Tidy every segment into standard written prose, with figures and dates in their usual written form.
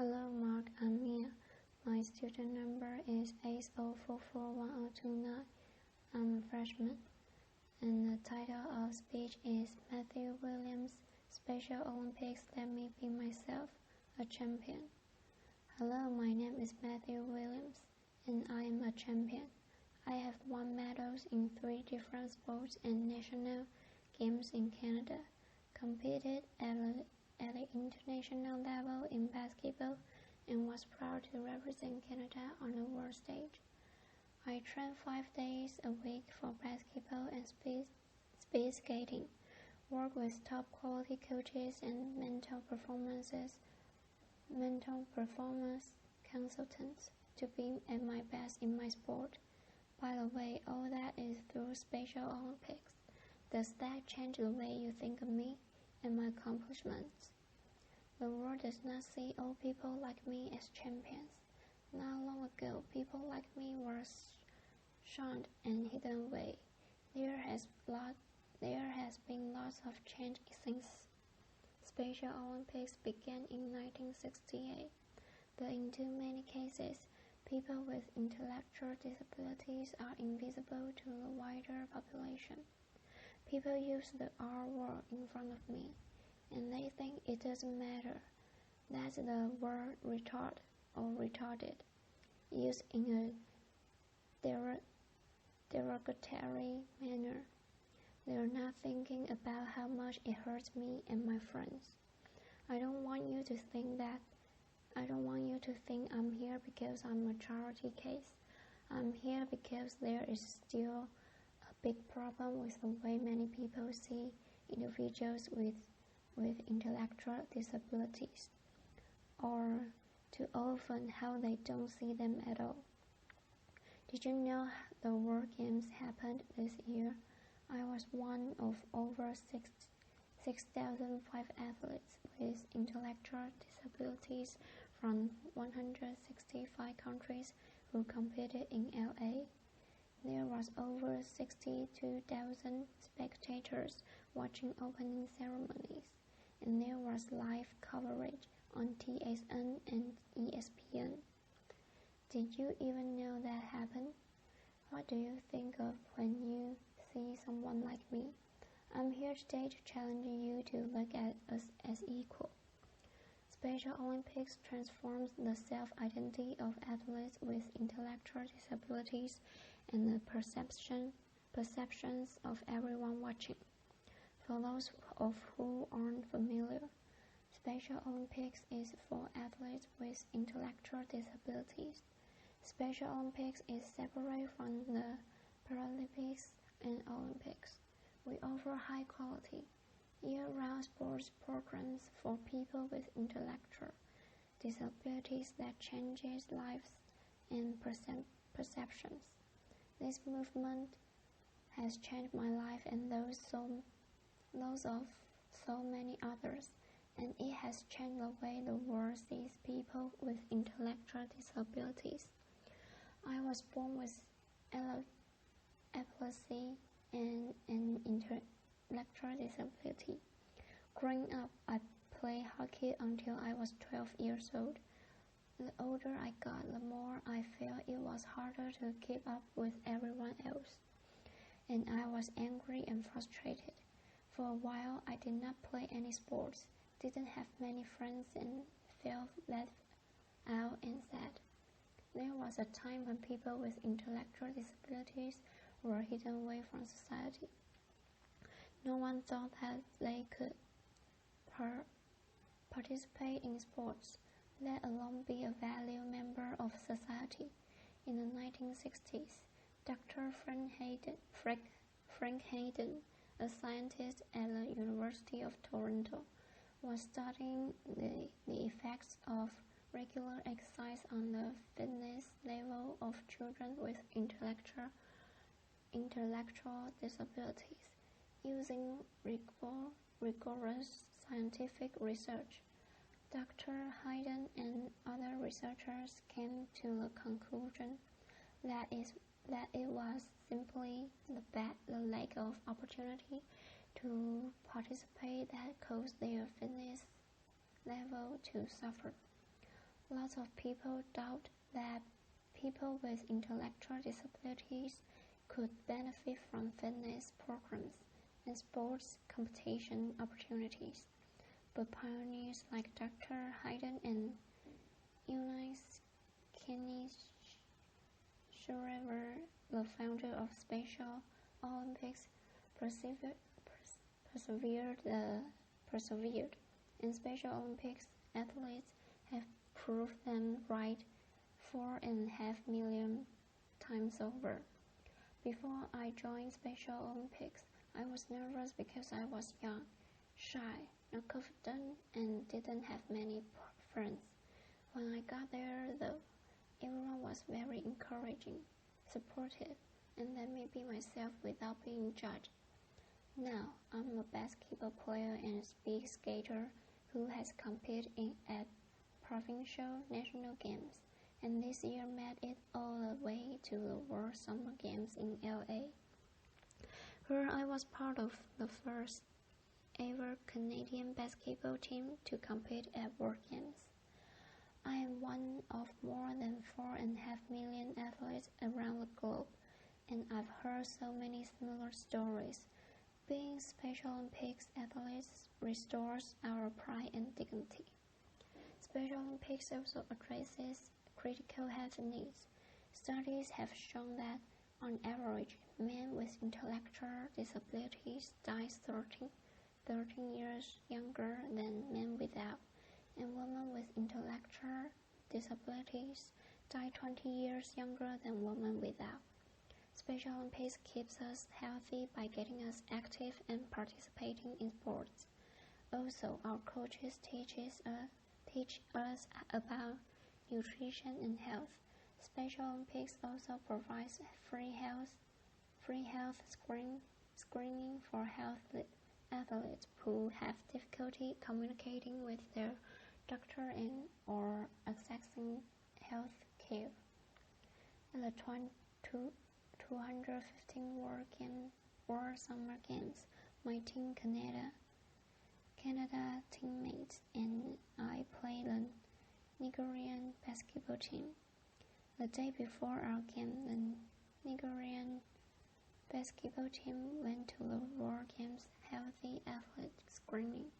Hello Mark, I'm Mia. My student number is 80441029. I'm a freshman, and the title of speech is Matthew Williams, Special Olympics Let Me Be Myself, a Champion. Hello, my name is Matthew Williams, and I am a champion. I have won medals in 3 different sports and national games in Canada, competed at the international level in basketball, and was proud to represent Canada on the world stage. I train 5 days a week for basketball and speed skating, work with top quality coaches and mental performance consultants to be at my best in my sport. By the way, all that is through Special Olympics. Does that change the way you think of me and my accomplishments? The world does not see all people like me as champions. Not long ago, people like me were shunned and hidden away. There has been lots of change since Special Olympics began in 1968, but in too many cases, people with intellectual disabilities are invisible to the wider population. People use the R word in front of me, and they think it doesn't matter. That's the word retard or retarded, used in a derogatory manner. They're not thinking about how much it hurts me and my friends. I don't want you to think I'm here because I'm a charity case. I'm here because there is still a big problem with the way many people see individuals with intellectual disabilities, or too often how they don't see them at all. Did you know the World Games happened this year? I was one of over 6,005 athletes with intellectual disabilities from 165 countries who competed in LA. There was over 62,000 spectators watching opening ceremonies, and there was live coverage on TSN and ESPN. Did you even know that happened? What do you think of when you see someone like me? I'm here today to challenge you to look at us as equal. Special Olympics transforms the self-identity of athletes with intellectual disabilities and the perceptions of everyone watching. For those of who aren't familiar, Special Olympics is for athletes with intellectual disabilities. Special Olympics is separate from the Paralympics and Olympics. We offer high-quality, year-round sports programs for people with intellectual disabilities that changes lives and perceptions. This movement has changed my life and those of so many others, and it has changed the way the world sees people with intellectual disabilities. I was born with epilepsy and an intellectual disability. Growing up, I played hockey until I was 12 years old. The older I got, the more I felt it was harder to keep up with everyone else, and I was angry and frustrated. For a while, I did not play any sports, didn't have many friends, and felt left out and sad. There was a time when people with intellectual disabilities were hidden away from society. No one thought that they could participate in sports, let alone be a valued member of society. In the 1960s, Dr. Frank Hayden, a scientist at the University of Toronto, was studying the effects of regular exercise on the fitness level of children with intellectual disabilities. Using rigorous scientific research, Dr. Hayden and other researchers came to the conclusion that it was simply the lack of opportunity to participate that caused their fitness level to suffer. Lots of people doubt that people with intellectual disabilities could benefit from fitness programs and sports competition opportunities, but pioneers like Dr. Hayden and Eunice Kenny Shriver, the founder of Special Olympics, persevered, and Special Olympics athletes have proved them right 4.5 million times over. Before I joined Special Olympics, I was nervous because I was young, shy, not confident, and didn't have many friends. When I got there, though, everyone was very encouraging, supportive, and let me be myself without being judged. Now, I'm a basketball player and a speed skater who has competed at provincial national games, and this year made it all the way to the World Summer Games in LA, where I was part of the first ever Canadian basketball team to compete at World Games. I am one of more than 4.5 million athletes around the globe, and I've heard so many similar stories. Being Special Olympics athletes restores our pride and dignity. Special Olympics also addresses critical health needs. Studies have shown that, on average, men with intellectual disabilities die 13 years younger than men without, and women with intellectual disabilities die 20 years younger than women without. Special Olympics keeps us healthy by getting us active and participating in sports. Also, our coaches teach us about nutrition and health. Special Olympics also provides free health screening for athletes who have difficulty communicating with their doctor and or accessing health care. At the 215 World Summer Games, my team Canada teammates and I played the Nigerian basketball team. The day before our game, the Nigerian basketball team went to the World Games Healthy Athlete Screening,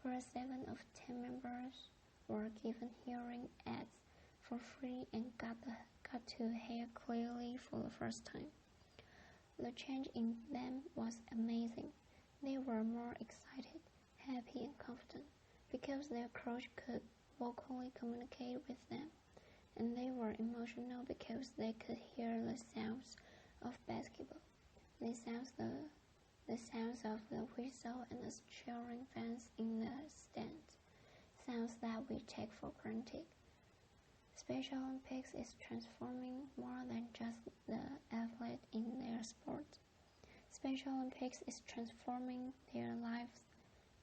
where 7 of 10 members were given hearing aids for free and got to hear clearly for the first time. The change in them was amazing. They were more excited, happy, and confident because their coach could vocally communicate with them, and they were emotional because they could hear the sounds of basketball, the sounds of the whistle and the cheering fans in the stands, sounds that we take for granted. Special Olympics is transforming more than just the athlete in their sport. Special Olympics is transforming their lives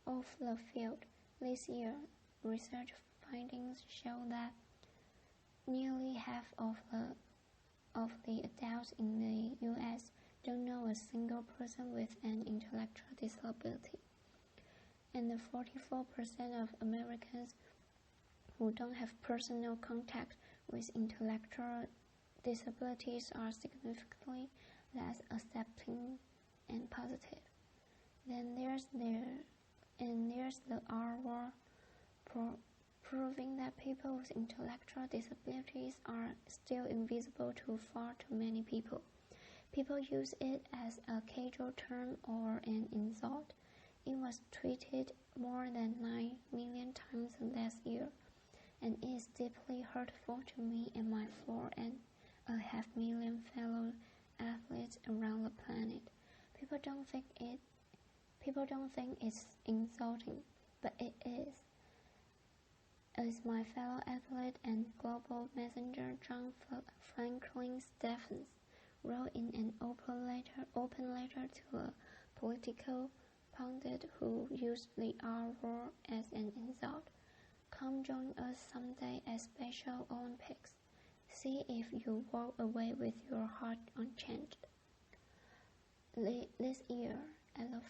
off the field. This year, research findings show that nearly half of the adults in the U.S. don't know a single person with an intellectual disability, and 44% of Americans who don't have personal contact with intellectual disabilities are significantly less accepting and positive. Then there's the R word, proving that people with intellectual disabilities are still invisible to far too many people. People use it as a casual term or an insult. It was tweeted more than 9 million times last year, and it is deeply hurtful to me and my 4.5 million fellow athletes around the planet. People don't think it's insulting, but it is. As my fellow athlete and global messenger John Franklin Stephens wrote in an open letter to a political pundit who used the R word as an insult, "Come join us someday at Special Olympics. See if you walk away with your heart unchanged." This year, at the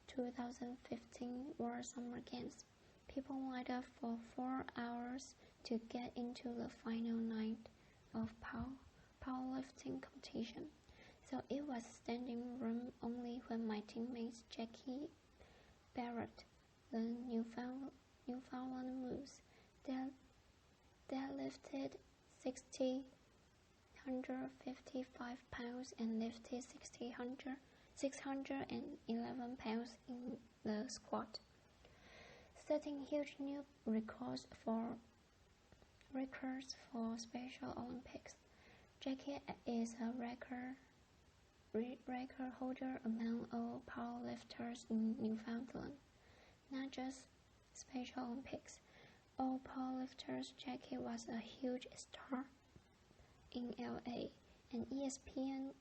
2015 World Summer Games, people lined up for 4 hours to get into the final night of powerlifting competition. So it was standing room only when my teammate Jackie Barrett, the Newfoundland Moose, deadlifted 155 pounds and lifted 611 pounds in the squat, setting huge new records for Special Olympics. Jackie is a record holder among all powerlifters in Newfoundland, not just Special Olympics. All powerlifters, Jackie was a huge star in LA, and ESPN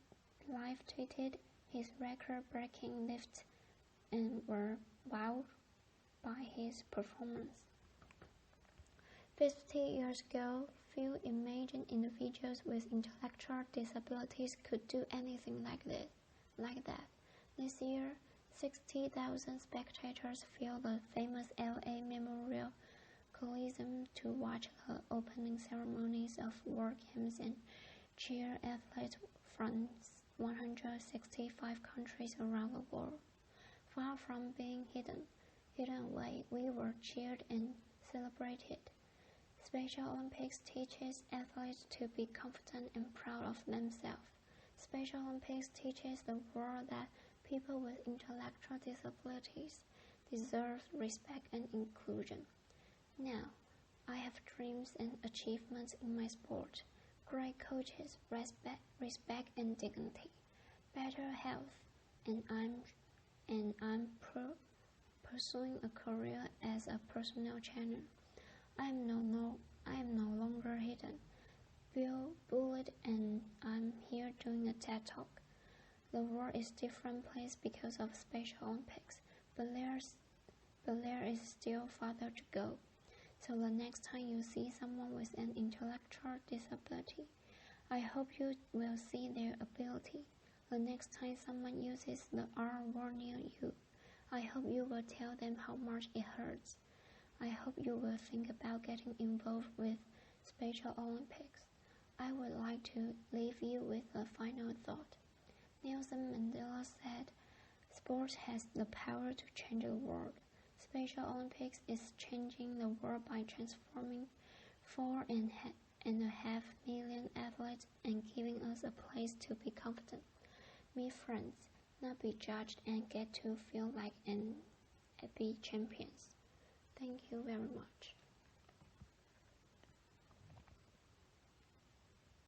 live tweeted his record-breaking lifts and were wowed by his performance. 50 years ago, few imagined individuals with intellectual disabilities could do anything like that. This year, 60,000 spectators filled the famous LA Memorial Coliseum to watch the opening ceremonies of World Games and cheer athletes from 165 countries around the world. Far from being hidden away, we were cheered and celebrated. Special Olympics teaches athletes to be confident and proud of themselves. Special Olympics teaches the world that people with intellectual disabilities deserve respect and inclusion. Now, I have dreams and achievements in my sport, great coaches, respect and dignity, better health, and I'm pursuing a career as a personal trainer. I am no longer hidden, bullied, and I'm here doing a TED Talk. The world is a different place because of Special Olympics, but there is still farther to go. So the next time you see someone with an intellectual disability, I hope you will see their ability. The next time someone uses the R word near you, I hope you will tell them how much it hurts. I hope you will think about getting involved with Special Olympics. I would like to leave you with a final thought. Nelson Mandela said, "Sport has the power to change the world." Special Olympics is changing the world by transforming 4.5 million athletes and giving us a place to be confident, meet friends, not be judged, and get to feel like be champions. Thank you very much.